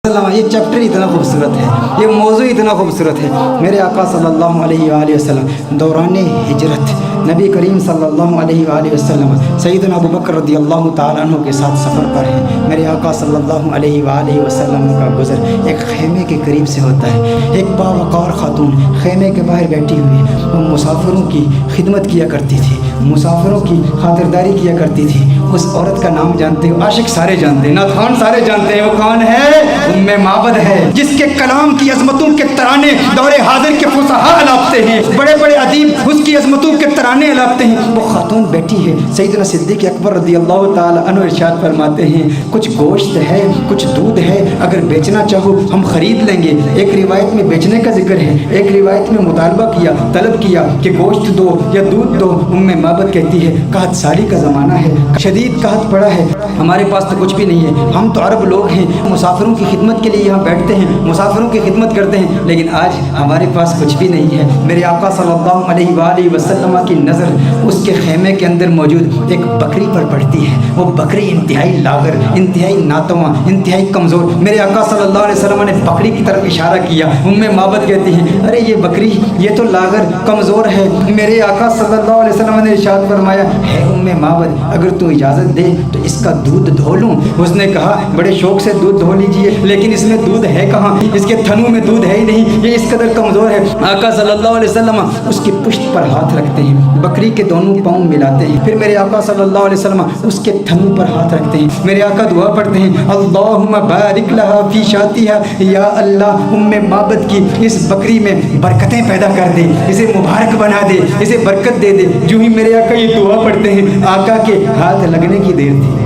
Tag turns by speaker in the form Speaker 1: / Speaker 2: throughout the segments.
Speaker 1: ये चैप्टर इतना खूबसूरत है, ये मौजू इतना खूबसूरत है। मेरे आका सल्लल्लाहु अलैहि वसल्लम दौरान हिजरत नबी करीम सल्लल्लाहु अलैहि वसल्लम सैयदना अबू बकर रदियल्लाहु ताला अन्हु के साथ सफ़र पर हैं। मेरे आका सल्लल्लाहु अलैहि वसल्लम का गुज़र एक खेमे के करीब से होता है। एक बावक़ार खातून खेमे के बाहर बैठी हुई वो मुसाफिरों की खिदमत किया करती थी, मुसाफिरों की खातिरदारी किया करती थी। उस औरत का नाम जानते हो, आशिक सारे जानते हैं, नाथान सारे जानते हैं। वो कौन है? उम्मे माबद है, जिसके कलाम की अजमतों के तराने दौरे हाजिर के फुसहा अलापते हैं, बड़े बड़े अदीब उसकी अजमतों के तराने अलापते हैं। वो खातून बैठी है। सैयदना सिद्दीक़ अकबर रज़ियल्लाहु ताला अन्हु इरशाद फरमाते हैं, कुछ गोश्त है, कुछ दूध है, अगर बेचना चाहो हम खरीद लेंगे। एक रिवायत में बेचने का जिक्र है, एक रिवायत में मुतालबा किया, तलब किया कि गोश्त दो या दूध दो। उम्मे माबद कहती है, कहत साली का ज़माना है, शदीद कहत पड़ा है, हमारे पास तो कुछ भी नहीं है, हम तो अरब लोग हैं, मुसाफिरों की खिदमत के लिए यहाँ बैठते हैं, मुसाफिरों की खिदमत करते हैं, लेकिन आज हमारे पास कुछ भी नहीं है। मेरे आका सल्लल्लाहु अलैहि वसल्लम की नज़र उसके खेमे के अंदर मौजूद एक बकरी पर पड़ती है। वो बकरी इंतहाई लागर, इंतहाई नातवा, इंतहाई कमज़ोर। मेरे आका सल्लल्लाहु अलैहि वसल्लम ने बकरी की तरफ इशारा किया। उम्मे माबद कहती हैं, अरे ये बकरी ये तो लागर कमज़ोर है। मेरे आका सल्लल्लाहु अलैहि वसल्लम ने इरशाद फरमाया, है उम्मे माबद, अगर तू इजाज़त दे तो इसका दूध धो लूँ। उसने कहा, बड़े शौक़ से दूध धो लीजिए, लेकिन इसमें दूध है कहाँ, इसके थनों में दूध है ही नहीं, ये इस कदर कमज़ोर है। आका सल्लल्लाहु अलैहि वसल्लम उसकी पुश्त पर हाथ रखते हैं, बकरी के दोनों पाँव मिलाते हैं, फिर मेरे आका सल्लल्लाहु अलैहि वसल्लम उसके थनों पर हाथ रखते हैं। मेरे आका दुआ पढ़ते हैं, अल्लाहुम्मा बारिक लहा फी शातिहा, या अल्लाह उम्मे माबद की इस बकरी में बरकतें पैदा कर दे, इसे मुबारक बना दे, इसे बरकत दे दे। जो ही मेरे आका ये दुआ पढ़ते हैं, आका के हाथ लगने की देर थी,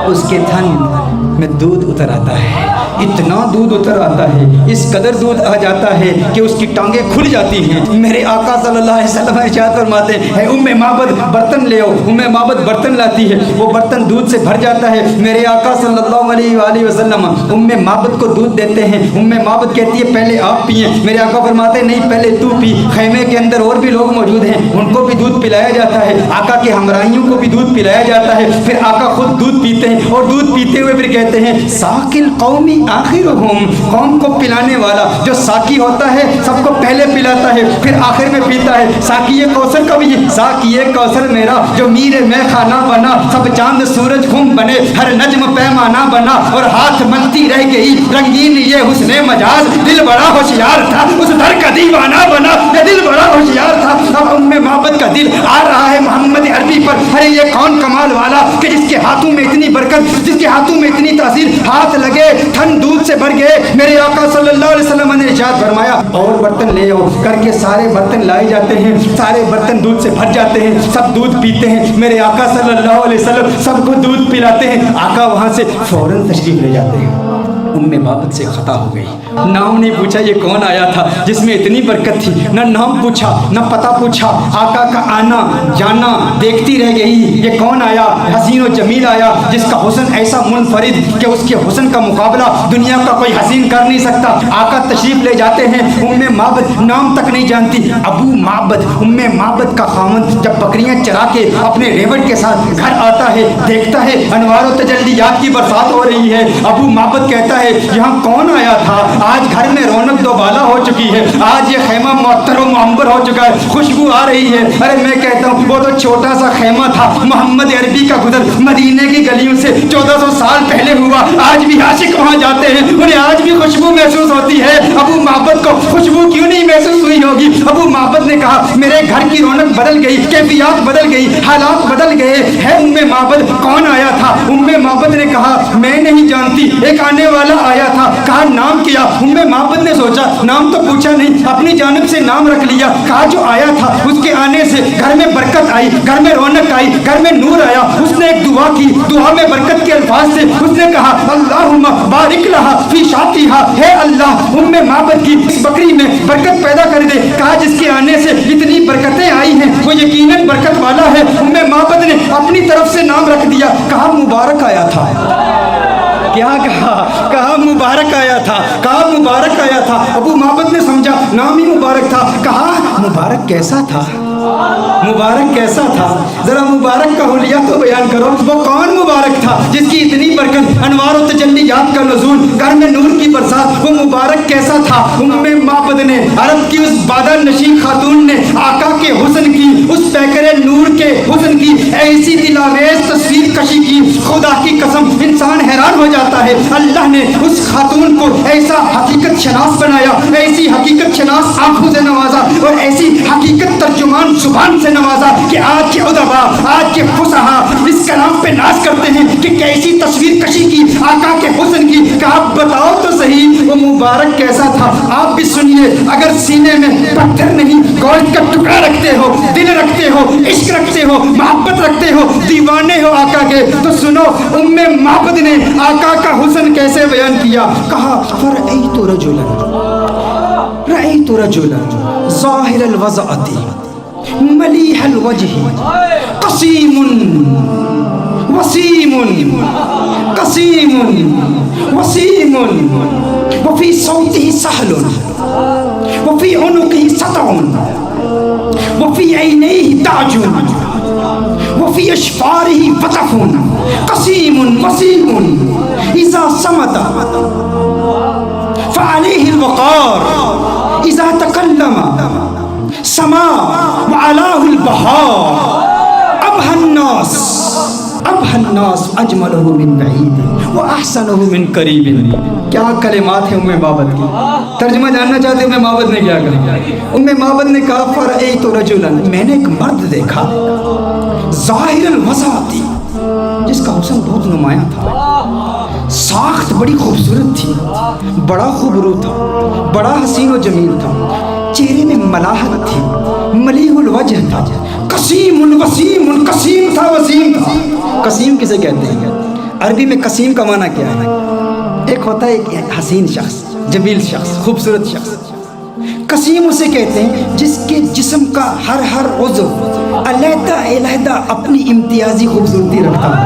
Speaker 1: उसके थन में दूध उतर आता है, इतना दूध उतर आता है, इस कदर दूध आ जाता है कि उसकी टांगें खुल जाती हैं। मेरे आका सल्लल्लाहु अलैहि वसल्लम इरशाद फरमाते हैं, उम्मे माबद बर्तन ले आओ। उम्मे माबद बर्तन लाती है, वो बर्तन दूध से भर जाता है। मेरे आका सल्लल्लाहु अलैहि वसल्लम उम्मे माबद को दूध देते हैं। उम्मे माबद कहती है, पहले आप पिए। मेरे आका फरमाते हैं, नहीं पहले तू पी। खैमे के अंदर और भी लोग मौजूद हैं, उनको भी दूध पिलाया जाता है, आका के हमराहियों को भी दूध पिलाया जाता है। फिर आका खुद दूध पीते हैं और दूध पीते हुए फिर कहते हैं, साकिल कौमी आखिरुहुम, कौम को पिलाने वाला जो साकी होता है सबको पहले पिलाता है फिर आखिर में पीता है। साकिए कौसर का भी साकिए कौसर मेरा जो मीरे में खाना बना, सब चांद सूरज खुम बने, हर नज्म पैमाना बना, और हाथ मलती रह गई रंगीन ये हुस्ने मजाज, दिल बड़ा होशियार था उस दर का दीवाना बना, ये दिल बड़ा होशियार था। अब उम्मे माबद का दिल आ रहा है मोहम्मद अरबी पर, अरे ये कौन कमाल वाला कि जिसके हाथों में इतनी बरकत, जिसके हाथों में इतनी तासीर, हाथ लगे थन दूध से भर गए। मेरे आका सल्लल्लाहु अलैहि वसल्लम ने इरशाद फरमाया, और बर्तन ले आओ करके सारे बर्तन लाए जाते हैं, सारे बर्तन दूध से भर जाते हैं, सब दूध पीते हैं। मेरे आका सल्लल्लाहु अलैहि वसल्लम सबको दूध पिलाते हैं। आका वहाँ से फौरन तशरीफ ले जाते हैं। उम्मे माबद से खता हो गई, नाम नहीं पूछा ये कौन आया था जिसमें इतनी बरकत थी, न नाम पूछा न पता पूछा, आका का आना जाना देखती रह गई। ये कौन आया? हसीन और जमील आया जिसका हुस्न ऐसा मुनफरिद कि उसके हुस्न का मुकाबला दुनिया का कोई हसीन कर नहीं सकता। आका तशरीफ ले जाते हैं। उम्मे माबद नाम तक नहीं जानती, अबू माबद। उम्मे माबद का खामन जब बकरियां चरा के अपने रेवट के साथ घर आता है, देखता है अनवार और तजल्लियात की बरसात हो रही है। अबू माबद कहता है, यहाँ कौन आया था? आज घर में रौनक दोबाला हो चुकी है, आज ये खेमा मुअत्तर और मुअंबर हो चुका है, खुशबू आ रही है। अरे मैं कहता हूँ वो तो छोटा सा खेमा था, मोहम्मद अरबी का गुजर मदीने की गलियों से 1400 साल पहले हुआ। आज भी आशिक वहाँ जाते हैं, उन्हें आज भी खुशबू महसूस होती है। अबू माबद को खुशबू क्यों नहीं महसूस हुई होगी? अबू माबद ने कहा, मेरे घर की रौनक बदल गई, कैफियत बदल गई, हालात बदल गए। है उम्मे माबद, कौन आया था? उम्मे माबद ने कहा, मैं नहीं जानती, एक आने वाला आया था। कहा नाम किया? उम्मे माबद ने सोचा नाम तो पूछा नहीं, अपनी जानिब से नाम रख लिया। कहा जो आया था उसके आने से घर में बरकत आई, घर में रौनक आई, घर में नूर आया। उसने एक दुआ की, दुआ में बरकत के अल्फाज से उसने कहा, अल्लाहुम्मा बारिक लहा फी शातिहा, हे अल्लाह उम्मे माबद की इस बकरी में बरकत पैदा कर दे। कहा जिसके आने से इतनी बरकतें आई हैं वो यकीनन बरकत वाला है। उम्मे माबद ने अपनी तरफ से नाम रख दिया। कहा मुबारक आया था। क्या कहा? कहा मुबारक आया تھا، کہا مبارک آیا تھا۔ ابو معبد نے سمجھا نام ہی مبارک تھا، کہا مبارک کیسا تھا، مبارک کیسا تھا، ذرا مبارک کا حلیہ تو بیان کرو۔ وہ کون مبارک تھا جس کی اتنی برکت، انوار و تجلیات کا نزول، گھر میں نور کی برسات، وہ مبارک کیسا تھا؟ معبد نے، عرب کی اس بادر نشین خاتون نے آقا کے حسن کی، اس پیکر نور کے حسن کی ایسی دلاویز تصویر کشی کی، خدا کی قسم انسان حیران ہو جاتا ہے۔ اللہ نے اس خاتون کو ایسا حقیقت شناس بنایا، ایسی حقیقت شناس آنکھوں سے نوازا اور ایسی حقیقت ترجمان زبان سے نوازا کہ آج کے ادبا، آج کے فصحا اس کلام پہ ناز کرتے ہیں کہ کیسی تصویر کشی کی آقا کے حسن کی۔ کہ آپ بتاؤ تو صحیح وہ مبارک کیسا تھا؟ آپ بھی سنیے، اگر سینے میں پتھر نہیں گوشت کا ٹکڑا رکھتے ہو، دل رکھتے ہو، عشق رکھتے ہو، محبت رکھتے ہو، دیوانے ہو آقا کے، تو سنو معبد نے آقا کا حسن کیسے بیان کیا۔ کہا فرأیت رجلا ظاہر الوضعۃ ملیح الوجہ قسیم وسیم وسیم وفی صوتہ سہل وفی عنقہ سطع وفی عینیہ تاج وفی اشفارہ وطف قسیم وسیم اذا صمت فعلیہ الوقار اذا تکلم سما وعلاه البهار ابهى الناس اجمله من بعید واحسنه من قریب۔ کیا کلمات ہیں معبد کی، ترجمہ جاننا چاہتے ہیں معبد نے کیا کہا؟ معبد نے کہا فرأیت رجلا، میں نے ایک مرد دیکھا، ظاہر الوضعۃ، جس کا حسن بہت نمایاں تھا، ساخت بڑی خوبصورت تھی، بڑا خوبرو تھا، بڑا حسین و جمیل تھا، چہرے میں ملاحت تھی، ملیح الوجہ تھا، قسیم وسیم، قسیم تھا وسیم تھا۔ قسیم کسے کہتے ہیں؟ عربی میں قسیم کا معنی کیا ہے؟ ایک ہوتا ہے ایک حسین شخص، جمیل شخص، خوبصورت شخص۔ قسیم اسے کہتے ہیں جس کے جسم کا ہر عضو علیحدہ علیحدہ اپنی امتیازی خوبصورتی رکھتا ہے۔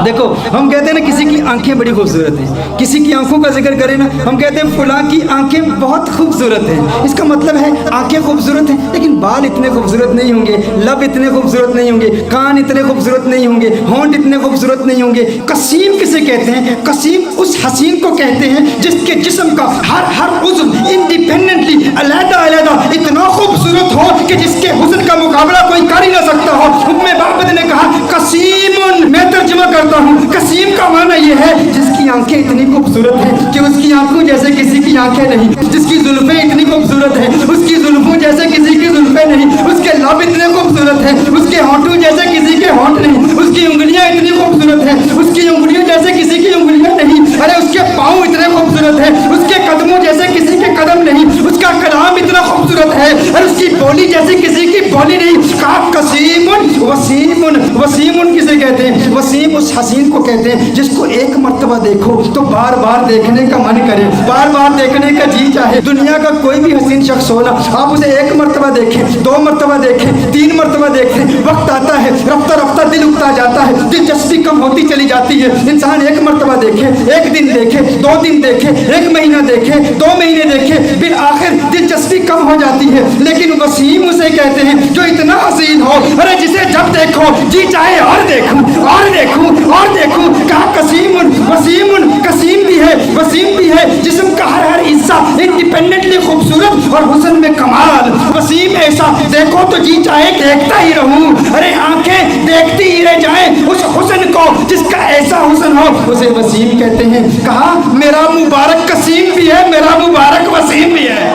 Speaker 1: دیکھو ہم کہتے ہیں نا کسی کی آنکھیں بڑی خوبصورت ہیں، کسی کی آنکھوں کا ذکر کریں نا ہم کہتے ہیں فلاں کی آنکھیں بہت خوبصورت ہیں، اس کا مطلب ہے آنکھیں خوبصورت ہیں لیکن بال اتنے خوبصورت نہیں ہوں گے، لب اتنے خوبصورت نہیں ہوں گے، کان اتنے خوبصورت نہیں ہوں گے، ہونٹ اتنے خوبصورت نہیں ہوں گے۔ قسیم کسے کہتے ہیں؟ قسیم اس حسین کو کہتے ہیں جس کے جسم کا ہر عضو انڈیپینڈنٹلی علیحدہ علیحدہ اتنا خوبصورت ہو کہ جس کے حسن کا مقابلہ کوئی کر ہی نہ سکتا ہو۔ معبد نے کہا قسیم، میں ترجمہ کرتا ہوں، قسیم کا معنی یہ ہے جس کی آنکھیں اتنی خوبصورت ہیں کہ اس کی آنکھوں جیسے کسی کی آنکھیں نہیں، جس کی زلفیں اتنی خوبصورت ہیں اس کی زلفوں جیسے کسی کی زلفیں نہیں، اس کے لب اتنے خوبصورت ہیں اس کے ہونٹوں جیسے کسی کے ہونٹ نہیں، اس کی انگلیاں اتنی خوبصورت ہیں اس کی انگلیاں جیسے کسی کی انگلیاں نہیں، ارے اس کے پاؤں اتنے خوبصورت ہیں اس کے قدموں جیسے کسی کے قدم نہیں، اس کا کلام اتنا خوبصورت ہے اور اس کی بولی جیسے کسی کی بولی نہیں۔ کہا قسیم وسیم، وسیم کسے کہتے ہیں؟ وسیم اس حسین کو کہتے ہیں جس کو ایک مرتبہ دیکھو تو بار بار دیکھنے کا من کرے، بار بار دیکھنے کا جی چاہے۔ دنیا کا کوئی بھی حسین شخص ہونا، آپ اسے ایک مرتبہ دیکھیں، دو مرتبہ دیکھیں، تین مرتبہ دیکھیں، وقت آتا ہے رفتہ رفتہ دل اکتا جاتا ہے، دلچسپی کم ہوتی چلی جاتی ہے۔ انسان ایک مرتبہ دیکھے، ایک دن دیکھے، دو دن دیکھے، ایک مہینہ دیکھے، دو مہینے دیکھے، بالآخر دلچسپی کم ہو جاتی ہے۔ لیکن وسیم اسے کہتے ہیں جو اتنا حسین ہو، ارے جسے جب دیکھو جی چاہے اور دیکھوں اور دیکھوں اور دیکھوں۔ کہا قسیم وسیم، قسیم بھی ہے وسیم بھی ہے، جسم کا ہر حصہ انڈیپینڈنٹلی خوبصورت اور حسن میں کمال۔ وسیم ایسا دیکھو تو جی چاہے دیکھتا ہی رہوں، ارے آنکھیں دیکھتی ہی رہ جائیں اس حسن کو جس کا ایسا حسن ہو، اسے وسیم کہتے ہیں۔ کہا میرا مبارک قسیم بھی ہے، میرا مبارک وسیم بھی ہے،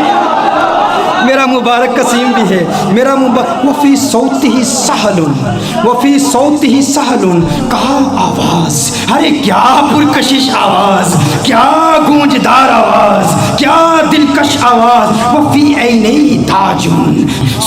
Speaker 1: میرا مبارک قسیم بھی ہے، میرا مبارک وفی صوتہ سہل، وفی صوتہ سہل۔ کہا آواز، ارے کیا پرکشش آواز، کیا گونجدار آواز، کیا دلکش آواز۔ وفی عینیہ تاج،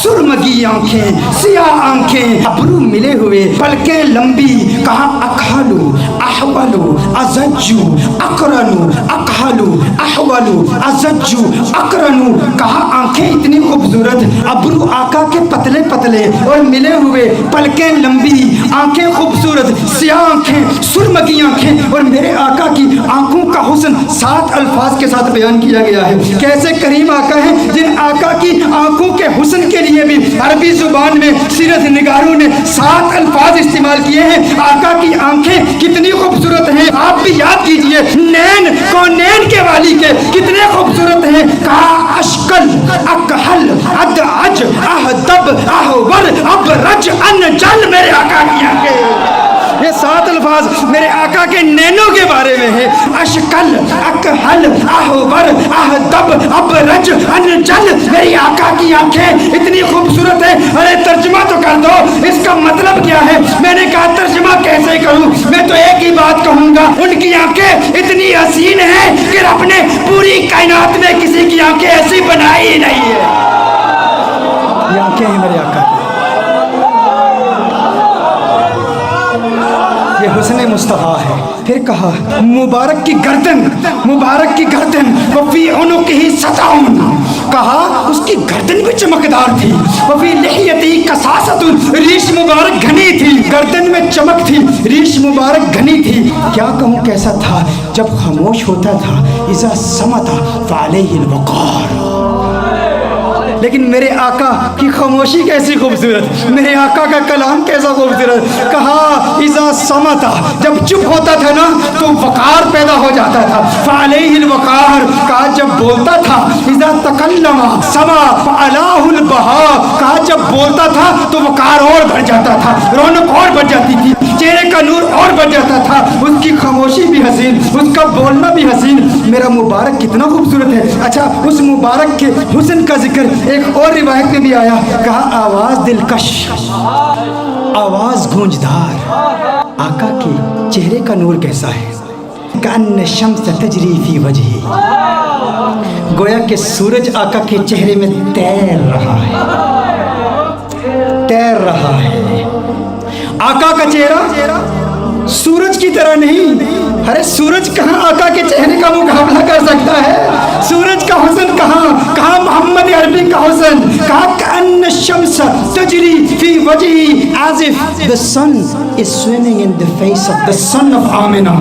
Speaker 1: سرمگی آنکھیں، سیاہ آنکھیں، ابرو ملے ہوئے، پلکیں لمبی۔ کہا اکحلو احولو ازجو اقرنو اکحلو احولو अज़ज्जु अकरनु, कहा आंखें इतनी खूबसूरत, अब्रू आका के पतले पतले और मिले हुए, पलकें लंबी, आंखें खूबसूरत, सियाह आंखें, सुरमगी आंखें, और मेरे आका की आंखों का हुस्न 7 अल्फाज के साथ बयान किया गया है। कैसे करीम आका हैं जिन आका की आंखों के हुस्न के लिए भी अरबी जुबान में सीरत निगारों ने 7 अल्फाज इस्तेमाल किए हैं। आका की आंखें कितनी खूबसूरत हैं, आप भी याद कीजिए। नैन कौनैन के वाली के कितने खूबसूरत हैं। कहा अशकल अकहल अदअज अहदब अहवर अबरज अनजल, मेरे आका की आंखें। ये 7 अल्फाज मेरे आका के नैनों के बारे में है। अशकल अकहल अहवर अहदब अबरज अनजल, मेरी आका की आंखें इतनी खूबसूरत है। अरे तर्जुमा तो कर दो, इसका मतलब क्या है। मैंने कहा तर्जुमा कैसे करूं, मैं तो एक ही बात कहूंगा, उनकी आंखें इतनी हसीन हैं कि रब ने पूरी कायनात में किसी की आंखें ऐसी बनाई ही नहीं है। ये आंखें हैं मेरे आका, ये हुस्न मुस्तफ़ा है। फिर कहा मुबारक की गर्दन, मुबारक की गर्दन, वफ़ी उनुक़िही सताउन, कहा उसकी गर्दन भी चमकदार थी। वफ़ी लिहियतिही कसासतुन, रीश मुबारक घनी थी, गर्दन में चमक थी, रीश मुबारक घनी थी। क्या कहूँ कैसा था, जब खामोश होता था, इज़ा समता फ़अलैहिल वक़ार। लेकिन मेरे आका की खामोशी कैसी खूबसूरत, मेरे आका का कलाम कैसा खूबसूरत। कहा इज़ा समता, जब चुप होता था ना तो वक़ार पैदा हो जाता था। फ़अलैहिल वक़ार, कहा जब बोलता था, इज़ा तकल्लमा समा फ़अलाहुल बहा, कहा जब बोलता था तो वक़ार और बढ़ जाता था, रौनक और बढ़ जाती थी, चेहरे का नूर और बढ़ जाता था। उसकी खामोशी भी हसीन, उसका बोलना भी हसीन। मेरा मुबारक कितना खूबसूरत है। अच्छा, उस मुबारक के हुस्न का जिक्र एक और रिवायत में भी आया। कहा आवाज दिलकश, आवाज गूंजदार, आका के चेहरे का नूर कैसा है। कअन्न शम्स तजरी फी वजही, गोया कि सूरज आका के चेहरे में तैर रहा है, तैर रहा है। आका का चेहरा सूरज की तरह नहीं। अरे सूरज कहाँ आका के चेहरे का मुकाबला कर सकता है। सूरज का हुस्न कहाँ, कहाँ मोहम्मद अरबी का हुस्न, कहाँ कअन्न शम्स तजरी फी वजही as if the sun is swimming in the face of the sun of Amina.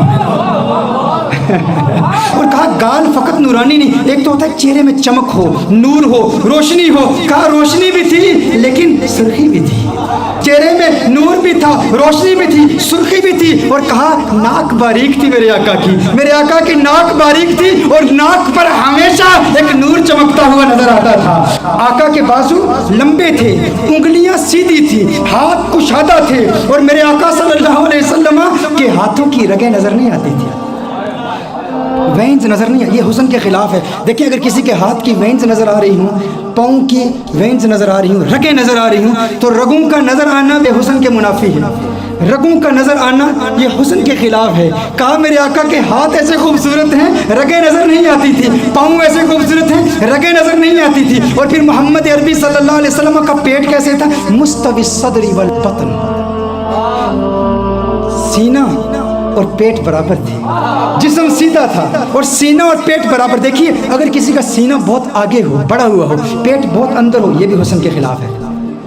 Speaker 1: और कहा गाल फकत नूरानी नहीं, एक तो होता है चेहरे में चमक हो, नूर हो, रोशनी हो। कहा रोशनी भी थी लेकिन सुर्खी भी थी, चेहरे में नूर भी था, रोशनी भी थी, सुर्खी भी थी। और कहा नाक बारीक थी मेरे आका की, मेरे आका की नाक बारीक थी और नाक पर हमेशा एक नूर चमकता हुआ नजर आता था। आका के बाजू लंबे थे, उंगलियां सीधी थी, हाथ कुशादा थे, और मेरे आका सल्लल्लाहु अलैहि वसल्लम के हाथों की रगें नजर नहीं आती थी, वेन्स नज़र नहीं। ये हुस्न के ख़िलाफ़ है। देखिए, अगर किसी के हाथ की वेन्स नज़र आ रही हूँ, पाँव की वेन्स नज़र आ रही हूँ, रगें नज़र आ रही हूँ, तो रगों का नज़र आना ये हुस्न के मुनाफी है। रगों का नज़र आना ये हुस्न के ख़िलाफ़ है। कहा मेरे आका के हाथ ऐसे खूबसूरत हैं, रगें नज़र नहीं आती थी, पाँव ऐसे खूबसूरत हैं, रगें नज़र नहीं आती थी। और फिर मोहम्मद अरबी सल्लल्लाहु अलैहि वसल्लम का पेट कैसे था, मुस्तवी सदरी वल बतन, सीना और पेट बराबर थे, जिस्म सीधा था और सीना और पेट बराबर। देखिए, अगर किसी का सीना बहुत आगे हो, बड़ा हुआ हो, पेट बहुत अंदर हो, ये भी हुस्न के खिलाफ है।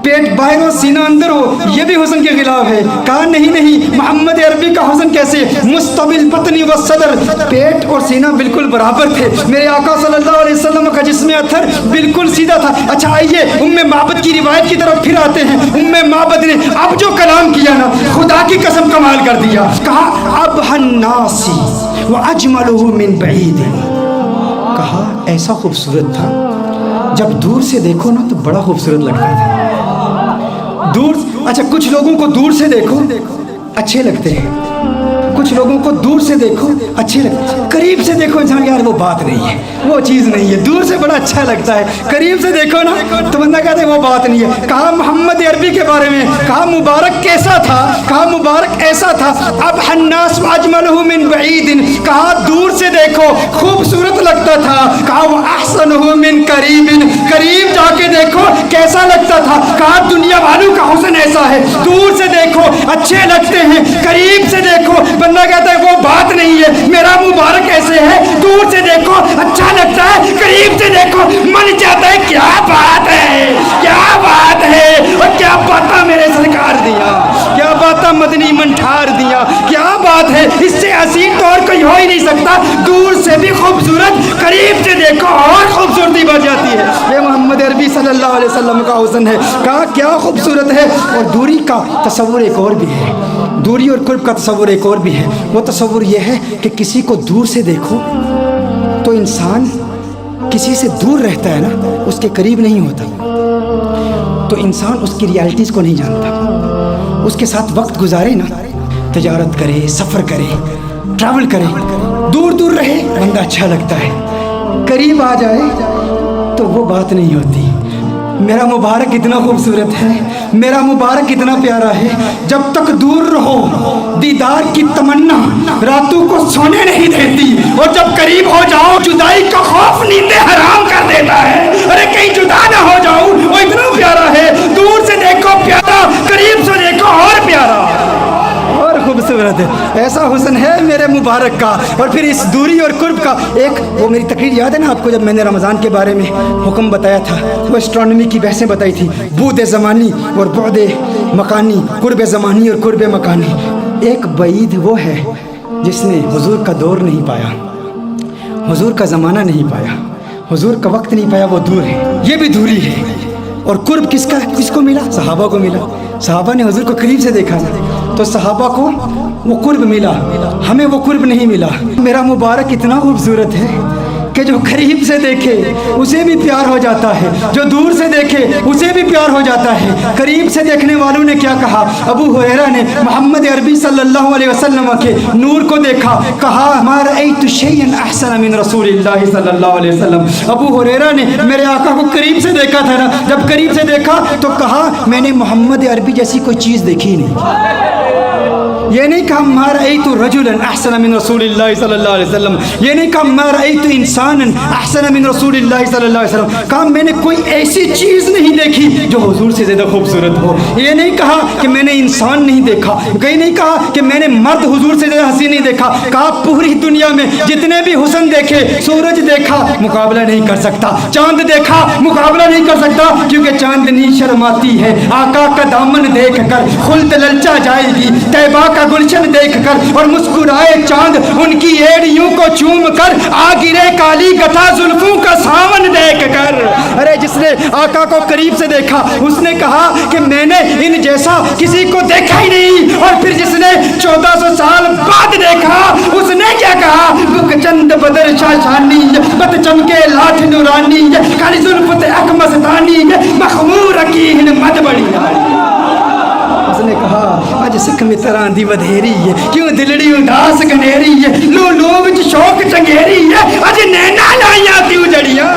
Speaker 1: पेट बाहर हो, सीना अंदर हो, ये भी हुस्न के खिलाफ है। कहा नहीं नहीं, मोहम्मद अरबी का हुस्न कैसे, मुस्तबिल बतनी व सदर, पेट और सीना बिल्कुल बराबर थे। मेरे आका सल्लल्लाहु अलैहि वसल्लम का जिस्म अथर बिल्कुल सीधा था। अच्छा, आइए उम्मे माबद की रिवायत की तरफ फिर आते हैं। उम्मे माबद ने अब जो कलाम किया ना, खुदा की कसम कमाल कर दिया। कहा अब हन्नासी व अजमलहु मिन बईद, कहा ऐसा खूबसूरत था, जब दूर से देखो ना तो बड़ा खूबसूरत लगता था। दूर, अच्छा कुछ लोगों को दूर से देखो अच्छे लगते हैं, कुछ लोगों को दूर से देखो अच्छे लगते हैं, करीब से देखो इंसान यार वो बात नहीं है, वो चीज़ नहीं है। दूर से बड़ा अच्छा लगता है, करीब से देखो ना तो बंदा कहते हैं वो बात नहीं है। कहा मोहम्मद अरबी के बारे में, कहा मुबारक कैसा था, कहा मुबारक ऐसा था। अब हन्नास अजमलहु मिन बईदिन, कहा दूर से देखो खूबसूरत लगता था। कहा वो अहसनुहु मिन करीबिन, करीब जाके देखो कैसा लगता था। कहा दुनिया वालों का हुस्न ऐसा है, दूर से देखो अच्छे लगते हैं, करीब से देखो बंदा कहता है वो बात नहीं है। मेरा मुबारक ऐसे है, दूर से देखो अच्छा लगता से देखो मन चाहता है क्या बात है, क्या बात है, और क्या बात मेरे सरकार दिया, क्या बात मदनी मन ठार दिया, क्या बात है, इससे हसीन तो और कोई हो ही नहीं सकता। दूर से भी खूबसूरत, करीब से देखो और खूबसूरती बढ़ जाती है। ये मोहम्मद अरबी सल्लल्लाहु अलैहि वसल्लम का हुस्न है। कहा क्या खूबसूरत है। और दूरी का तसव्वुर एक और भी है, दूरी और कुर्ब का तसव्वुर एक और भी है। वो तसव्वुर ये है कि किसी को दूर से देखो तो इंसान किसी से दूर रहता है ना, उसके करीब नहीं होता, तो इंसान उसकी रियलिटीज़ को नहीं जानता। उसके साथ वक्त गुजारे ना, तजारत करे, सफ़र करे, ट्रैवल करे, दूर दूर रहे बंदा अच्छा लगता है, करीब आ जाए तो वो बात नहीं होती। मेरा मुबारक इतना खूबसूरत है, मेरा मुबारक इतना प्यारा है, जब तक दूर रहो दीदार की तमन्ना रातों को सोने नहीं देती, और जब करीब हो जाओ जुदाई का खौफ नींदें हराम कर देता है। अरे कहीं जुदा ना हो जाऊं, वो इतना प्यारा है। दूर से देखो प्यारा, करीब से देखो और प्यारा और खूबसूरत है। ऐसा हुस्न है मेरे मुबारक का। और फिर इस दूरी और कुर्ब का एक, वो मेरी तकरीर याद है ना आपको, जब मैंने रमज़ान के बारे में हुक्म बताया था, वो एस्ट्रोनॉमी की बहसें बताई थी, बूद ज़मानी और बुद मकानी, कुर्ब ज़मानी और कुर्ब मकानी। एक बईद वो है जिसने हुजूर का दौर नहीं पाया, हुजूर का ज़माना नहीं पाया, हुजूर का वक्त नहीं पाया, वो दूर है, ये भी दूरी है। और कुर्ब किसको मिला? सहाबा को मिला। सहाबा ने हुजूर को करीब से देखा ना, तो सहाबा को वो कुर्ब मिला, हमें वो कुर्ब नहीं मिला। मेरा मुबारक इतना खूबसूरत है कि जो करीब से देखे उसे भी प्यार हो जाता है, जो दूर से देखे उसे भी प्यार हो जाता है। करीब से देखने वालों ने क्या कहा? अबू हुरैरा ने मोहम्मद अरबी सल्लल्लाहु अलैहि वसल्लम के नूर को देखा, कहा मा रअयतु शैअन अहसन मिन रसूलिल्लाह सल्लल्लाहु अलैहि वसल्लम। अबू हुरैरा ने मेरे आका को करीब से देखा था ना, जब करीब से देखा तो कहा मैंने मोहम्मद अरबी जैसी कोई चीज़ देखी नहीं। ये नहीं कहा मा रअयतु रजुलन अहसन मिन रसूलिल्लाह सल्लल्लाहु अलैहि वसल्लम, ये नहीं कहा मा रअयतु इंसानन अहसन मिन रसूलिल्लाह सल्लल्लाहु अलैहि वसल्लम, कहा मैंने कोई ऐसी चीज़ नहीं देखी जो हुजूर से ज़्यादा खूबसूरत हो। ये नहीं कहा कि मैंने इंसान नहीं देखा, कहीं नहीं कहा कि मैंने मर्द हुजूर से ज़्यादा हसीन नहीं देखा, कहा पूरी दुनिया में जितने भी हुस्न देखे, सूरज देखा मुकाबला नहीं कर सकता, चांद देखा मुकाबला नहीं कर सकता, क्योंकि चांदनी शर्माती है आका का दामन देख कर, खुल्द ललचा जाएगी तैबा का गुलशन देखकर, और मुस्कुराए चांद उनकी एड़ियों को चूम कर, आ गिरे काली गथा जुल्फों का सावन देखकर। अरे जिसने आका को करीब से देखा उसने कहा कि मैंने इन जैसा किसी को देखा ही नहीं। और फिर जिसने 1400 साल बाद देखा उसने क्या कहा? बुक चंद बदर शाशानी, बत चमके लाठ नूरानी, काली जुल्फ अक मस्तानी, मखमूर की मद बड़ी। उसने कहा अज सिख मित्रां दी वधेरी है, क्यों दिलड़ी उदास गनेरी है, लो लो विच शौक चंगेरी है, अज नैना लाइया क्यों जड़ियां।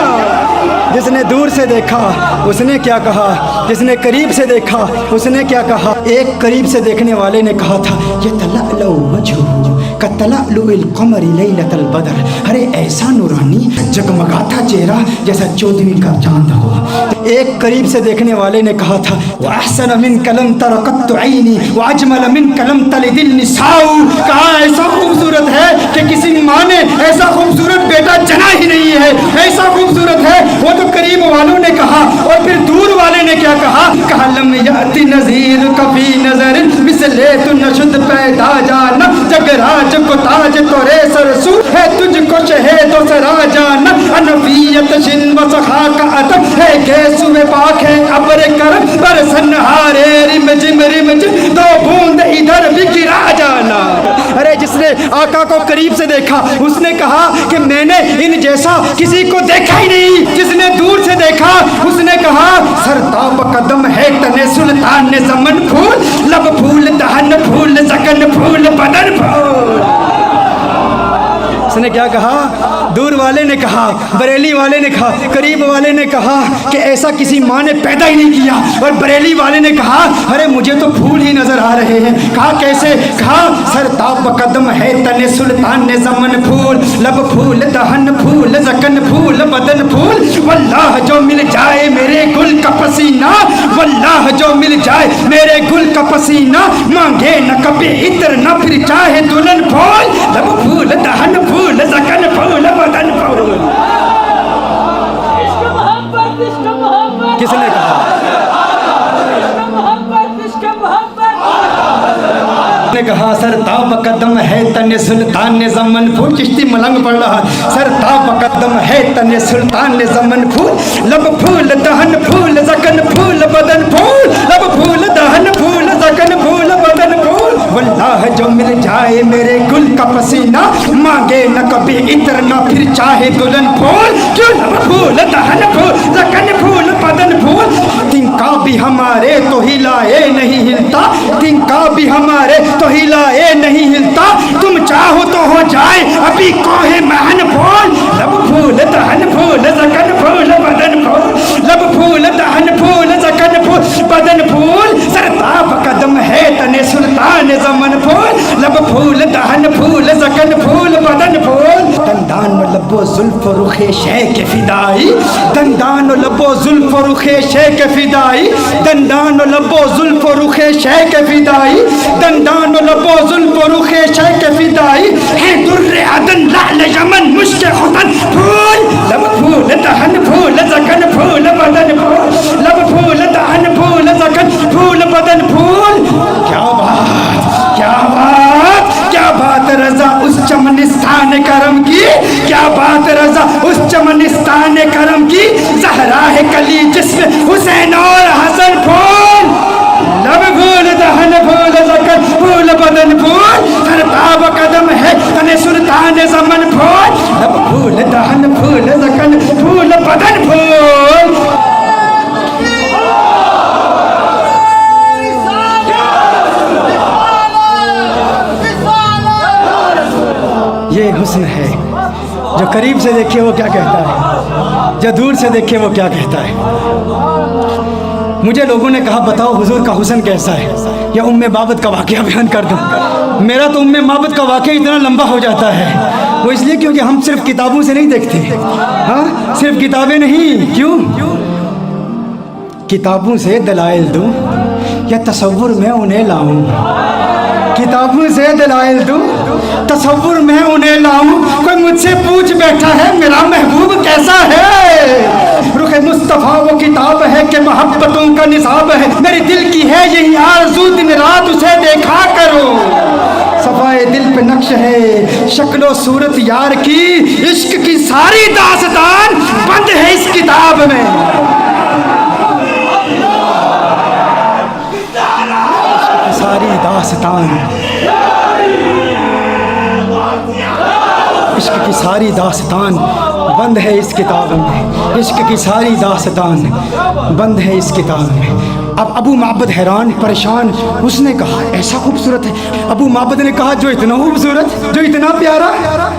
Speaker 1: जिसने दूर से देखा उसने क्या कहा, जिसने करीब से देखा उसने क्या कहा? एक करीब से देखने वाले ने कहा था ये तलअलु वजहु कतलअलुल कमरी लैलतल बदर। अरे ऐसा नूरानी जगमगाता चेहरा जैसा 14वीं का चांद हो। एक करीब से देखने वाले ने कहा था व अहसन मिन कलम तरकत ऐनी व अजमल मिन कलम तलिदिल निसाउ। कहा ऐसा खूबसूरत है कि किसी माँ ने ऐसा खूबसूरत बेटा जना ही नहीं है, ऐसा खूबसूरत है। वो तो करीब वालों ने कहा, और फिर दूर वाले ने क्या कहा? कहा लम याति नज़ीर कफी नजर मिसले तु नशुद पैदा जाना, जगराज को ताज तोरे सरसू है, तुझको शहे तो सरा जाना, अनफियत शिन व सखा का अतक है, गैसु में पाक है अबर कर बरसन हारे रिम जिम दो बूंद इधर भी गिरा जाना। अरे जिसने आका को करीब से देखा उसने कहा कि मैंने इन जैसा किसी को देखा ही नहीं। जिसने दूर से देखा उसने कहा सरताब कदम है तने सुल्तान ने समन फूल, लब फूल दहन फूल सकन फूल बदन फूल। उसने क्या कहा? दूर वाले ने कहा, बरेली वाले ने कहा, करीब वाले ने कहा कि ऐसा किसी माँ ने पैदा ही नहीं किया। और बरेली वाले ने कहा अरे मुझे तो फूल ही नजर आ रहे हैं। कहा कैसे? कहा सरताब कदम है तने सुल्तान ने समन फूल, लब फूल दहन फूल सकन फूल बदन फूल। वल्लाह जो मिल जाए मेरे गुल का पसीना, वल्लाह जो मिल जाए मेरे गुल का पसीना, मांगे न कभी इत्र न फिर चाहे दुल्हन फूल, लब फूल दहन फूल सकन फूल बदन फूल। तने सुल्तान ने जमन फूल, चिश्ती मलंग पड़ रहा, सर ताप कदम है तने सुल्तान ने जमन फूल, लब फूल दहन फूल जकन फूल बदन फूल, लब फूल दहन फूल जकन फूल बदन फूल, वल्लाह जो मिल जाए मेरे गुल का पसीना, मांगे न कभी इत्र न फिर चाहे दुल्हन फूल, क्यों लब फूल दहन फूल जकन फूल बदन फूल, तिनका भी हमारे तो हिलाए नहीं हिलता, तिनका भी हमारे तो हिलाए नहीं हिलता, तुम चाहो तो हो जाए अभी कोहे महन फूल, लब फूल दहन फूल जकन फूल बदन फूल, लब फूल दहन फूल जकन फूल बदन फूल, सरताब कदम है तने सुल्तान जमन फूल, लब फूल दहन फूल जकन फूल बदन फूल, दंदान लबो जुल्फ रुखे शे के फिदाई, दंदान लबो जुल्फ रुखे शे के फिदाई, दंदान लबो जुल्फ रुखे शे के फिदाई, दंदान लबो जुल्फ रुखे शे के फिदाई, है दुर्रे अदन लाल यमन मुश्क खुतन फूल, लब फूल दहन फूल जकन फूल बदन फूल, लब फूल दहन फूल जकन फूल बदन फूल, क्या बात क्या बात क्या बात रजा उस चमनिस्तान करम की, क्या बात रजा उस चमनिस्तान करम की, ज़हरा है कली जिसमें हुसैन और हसन फूल, लब फूल दहन फूल जकन फूल बदन फूल, सरताब कदम है तने सुल्तान ज़मन फूल, लब फूल दहन फूल जकन फूल बदन फूल। ये हुस्न है, जो करीब से देखे वो क्या कहता है, जो दूर से देखे वो क्या कहता है। मुझे लोगों ने कहा बताओ हुजूर का हुस्न कैसा है, या उम्मे माबद का वाक़या बयान कर दूं। मेरा तो उम्मे माबद का वाक़या इतना लंबा हो जाता है, वो इसलिए क्योंकि हम सिर्फ किताबों से नहीं देखते। हाँ, सिर्फ किताबें नहीं, क्यों? किताबों से दलाइल दूं या तसव्वुर में उन्हें लाऊं, किताबों से दलाइल दूं तसव्वुर में उन्हें लाऊं, कोई मुझसे पूछ बैठा है मेरा महबूब कैसा है, रुखे मुस्तफ़ा वो किताब है कि मोहब्बतों का निसाब है, मेरे दिल की है यही आरज़ू दिन रात उसे देखा करो, सफ़ाए दिल पे नक्श है शक्लो सूरत यार की, इश्क की सारी दास्तान बंद है इस किताब में, सारी दास्तान, इश्क की सारी दास्तान बंद है इस किताब में, इश्क की सारी दास्तान बंद है इस किताब में। अब अबू माबद हैरान परेशान, उसने कहा ऐसा खूबसूरत है। अबू माबद ने कहा जो इतना खूबसूरत, जो इतना प्यारा,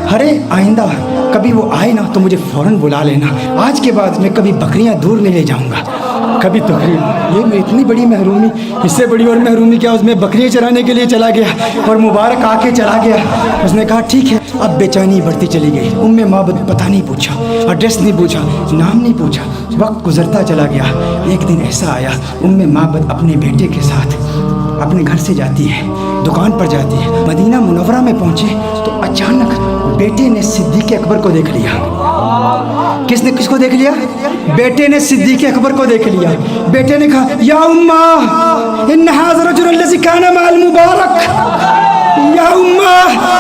Speaker 1: अरे आइंदा कभी वो आए ना तो मुझे फ़ौरन बुला लेना, आज के बाद मैं कभी बकरियां दूर नहीं ले जाऊंगा, कभी तो ये मैं इतनी बड़ी महरूमी, इससे बड़ी और महरूमी क्या, उसमें बकरियां चराने के लिए चला गया और मुबारक आके चला गया। उसने कहा ठीक है। अब बेचैनी बढ़ती चली गई, उम्मे माबद पता नहीं पूछा, एड्रेस नहीं पूछा, नाम नहीं पूछा, वक्त गुजरता चला गया। एक दिन ऐसा आया, उम्मे माबद अपने बेटे के साथ अपने घर से जाती है, दुकान पर जाती है, मदीना मुनव्वरा में पहुँचे तो अचानक बेटे ने सिद्दीक़ अकबर को देख लिया। किसने किसको देख लिया? बेटे ने सिद्दीक़ अकबर को देख लिया। बेटे ने कहा या उम्मा इन हाज़ा रजुल लज़ी काना माल मुबारक, या उम्मा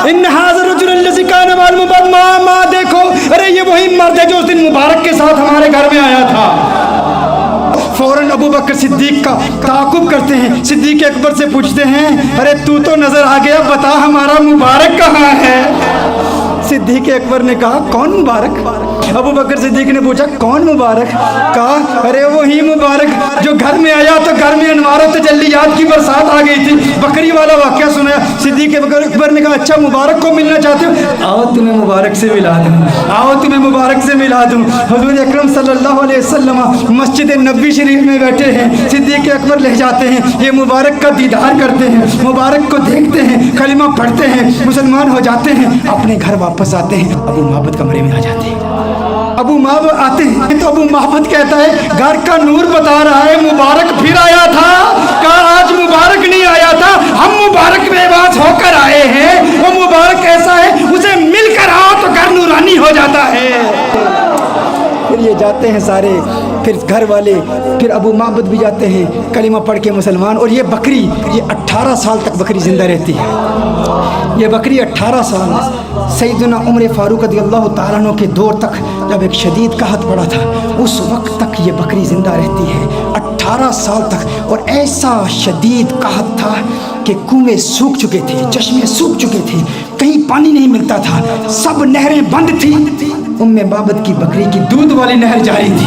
Speaker 1: इन हाज़ा रजुल लज़ी काना माल मुबारक, माँ देखो, अरे ये वही मर्द है जो उस दिन मुबारक के साथ हमारे घर में आया था। फौरन अबू बकर सिद्दीक का ताक़ुब करते हैं, सिद्दीक़ अकबर से पूछते हैं अरे तू तो नज़र आ गया, बता हमारा मुबारक कहाँ है? सिद्दीक़ अकबर ने कहा कौन मुबारक? अबू बकर सिद्दीक ने पूछा कौन मुबारक? कहा अरे वही मुबारक जो घर में आया तो घर में अनवार और तजल्लियात की बरसात आ गई थी। बकरी वाला वाक़या सुनाया। सिद्दीक़ अकबर ने कहा अच्छा मुबारक को मिलना चाहते हो, आओ तुम्हें मुबारक से मिला दूँ, आओ तुम्हें मुबारक से मिला दूँ। हुज़ूर अकरम सल्लल्लाहु अलैहि वसल्लम मस्जिद नबी शरीफ में बैठे हैं, सिद्दीक़ अकबर ले जाते हैं, ये मुबारक का दीदार करते हैं, मुबारक को देखते हैं, कलिमा पढ़ते हैं, मुसलमान हो जाते हैं, अपने घर वापस आते हैं, अबू माबद कमरे में आ जाते हैं। अबू माबद आते हैं तो अबू माबद कहता है घर का नूर बता रहा है मुबारक फिर आया था। कहा आज मुबारक नहीं आया था, हम मुबारक बेबास होकर आए हैं। वो मुबारक ऐसा है उसे मिलकर आओ तो घर नूरानी हो जाता है। پھر یہ جاتے ہیں سارے، پھر گھر والے، پھر ابو معبد بھی جاتے ہیں کلمہ پڑھ کے مسلمان، اور یہ بکری یہ 18 سال تک بکری زندہ رہتی ہے، یہ بکری 18 سال سیدنا عمر فاروق رضی اللہ تعالیٰ عنہ کے دور تک جب ایک شدید قحط پڑا تھا اس وقت تک یہ بکری زندہ رہتی ہے 18 سال تک، اور ایسا شدید قحط تھا کہ کنویں سوکھ چکے تھے، چشمے سوکھ چکے تھے، کہیں پانی نہیں ملتا تھا، سب نہریں بند تھی، معبد کی بکری کی دودھ والی نہر جاری تھی،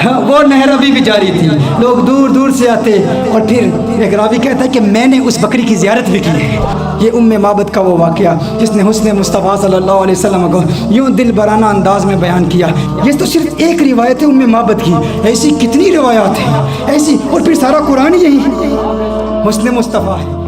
Speaker 1: ہاں وہ نہر ابھی بھی جاری تھی، لوگ دور دور سے آتے، اور پھر ایک راوی کہتا ہے کہ میں نے اس بکری کی زیارت بھی کی ہے۔ یہ معبد کا وہ واقعہ جس نے حسن مصطفیٰ صلی اللہ علیہ وسلم کو یوں دل برانہ انداز میں بیان کیا۔ یہ تو صرف ایک روایت ہے معبد کی، ایسی کتنی روایات ہیں ایسی، اور پھر سارا قرآن یہی حسن مصطفیٰ ہے۔